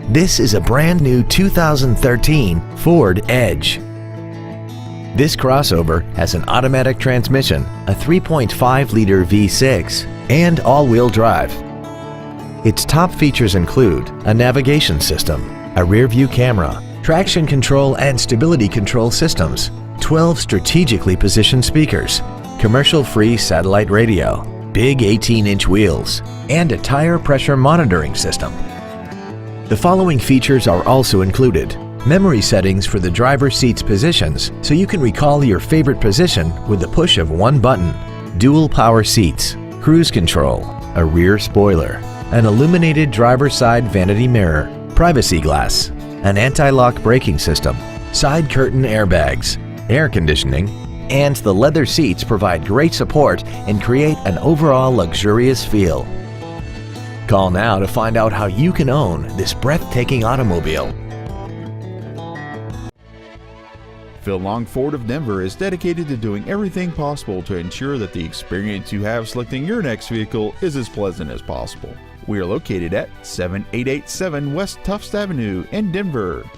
This is a brand new 2013 Ford Edge. This crossover has an automatic transmission, a 3.5-liter V6, and all-wheel drive. Its top features include a navigation system, a rear-view camera, traction control and stability control systems, 12 strategically positioned speakers, commercial-free satellite radio, big 18-inch wheels, and a tire pressure monitoring system. The following features are also included: memory settings for the driver's seat's positions so you can recall your favorite position with the push of one button, dual power seats, cruise control, a rear spoiler, an illuminated driver's side vanity mirror, privacy glass, an anti-lock braking system, side curtain airbags, air conditioning, and the leather seats provide great support and create an overall luxurious feel. Call now to find out how you can own this breathtaking automobile. Phil Long Ford of Denver is dedicated to doing everything possible to ensure that the experience you have selecting your next vehicle is as pleasant as possible. We are located at 7887 West Tufts Avenue in Denver.